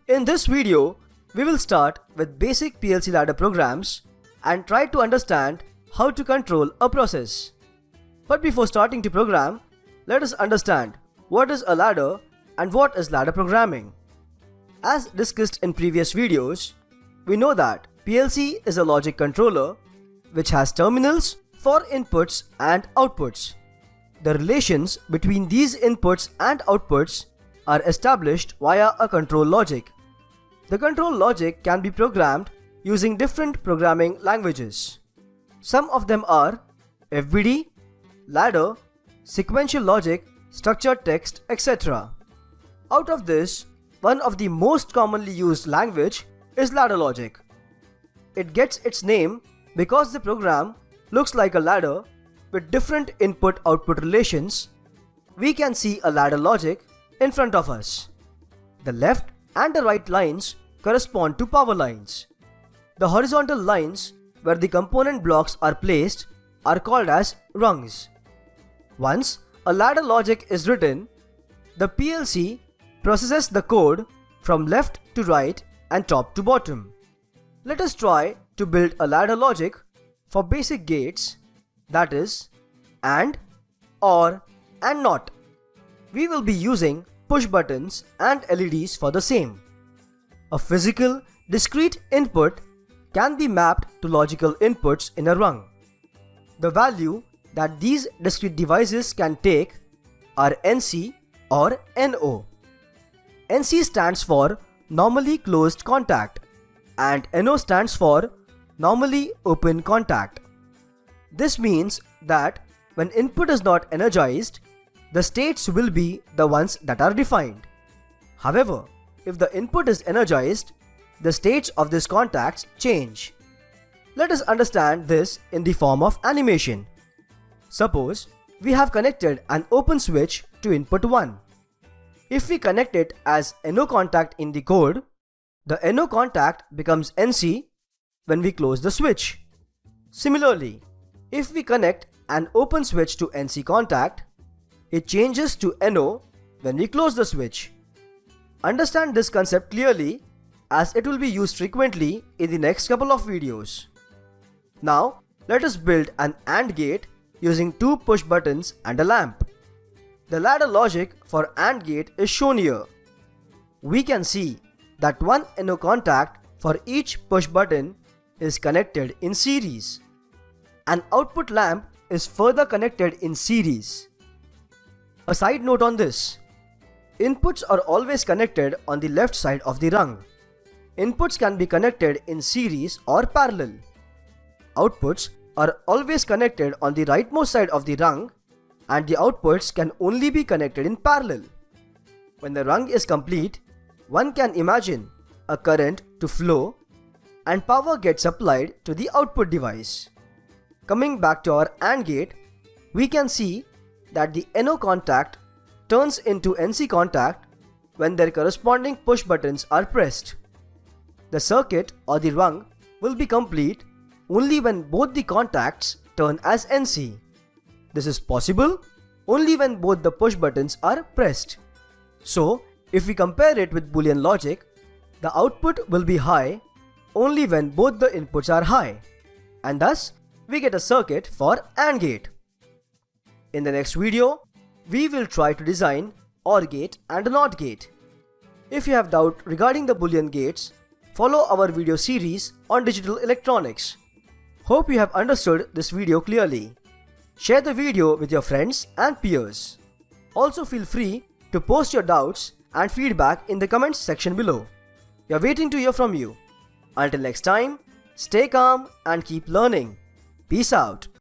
In this video, we will start with basic PLC ladder programs and try to understand how to control a process. But before starting to program, let us understand what is a ladder and what is ladder programming. As discussed in previous videos, we know that PLC is a logic controller which has terminals for inputs and outputs. The relations between these inputs and outputs are established via a control logic. The control logic can be programmed using different programming languages. Some of them are FBD, ladder, sequential logic, structured text, etc. Out of this, one of the most commonly used language is ladder logic. It gets its name because the program looks like a ladder with different input-output relations. We can see a ladder logic in front of us. The left and the right lines correspond to power lines. The horizontal lines where the component blocks are placed are called as rungs. Once a ladder logic is written, the PLC processes the code from left to right and top to bottom. Let us try to build a ladder logic for basic gates, that is AND, OR and NOT. We will be using push buttons and LEDs for the same. A physical, discrete input can be mapped to logical inputs in a rung. The value that these discrete devices can take are NC or NO. NC stands for normally closed contact and NO stands for normally open contact. This means that when input is not energized, the states will be the ones that are defined. However, if the input is energized, the states of these contacts change. Let us understand this in the form of animation. Suppose we have connected an open switch to input 1. If we connect it as NO contact in the code, the NO contact becomes NC when we close the switch. Similarly, if we connect an open switch to NC contact, it changes to NO when we close the switch. Understand this concept clearly as it will be used frequently in the next couple of videos. Now, let us build an AND gate using 2 push buttons and a lamp. The ladder logic for AND gate is shown here. We can see that one NO contact for each push button is connected in series. An output lamp is further connected in series. A side note on this: inputs are always connected on the left side of the rung. Inputs can be connected in series or parallel. Outputs are always connected on the rightmost side of the rung, and the outputs can only be connected in parallel. When the rung is complete, one can imagine a current to flow and power gets supplied to the output device. Coming back to our AND gate, we can see that the NO contact turns into NC contact when their corresponding push buttons are pressed. The circuit or the rung will be complete only when both the contacts turn as NC. This is possible only when both the push buttons are pressed. So, if we compare it with Boolean logic, the output will be high only when both the inputs are high, and thus we get a circuit for AND gate. In the next video, we will try to design OR gate and a NOT gate. If you have doubt regarding the Boolean gates, follow our video series on digital electronics. Hope you have understood this video clearly. Share the video with your friends and peers. Also feel free to post your doubts and feedback in the comments section below. We are waiting to hear from you. Until next time, stay calm and keep learning. Peace out.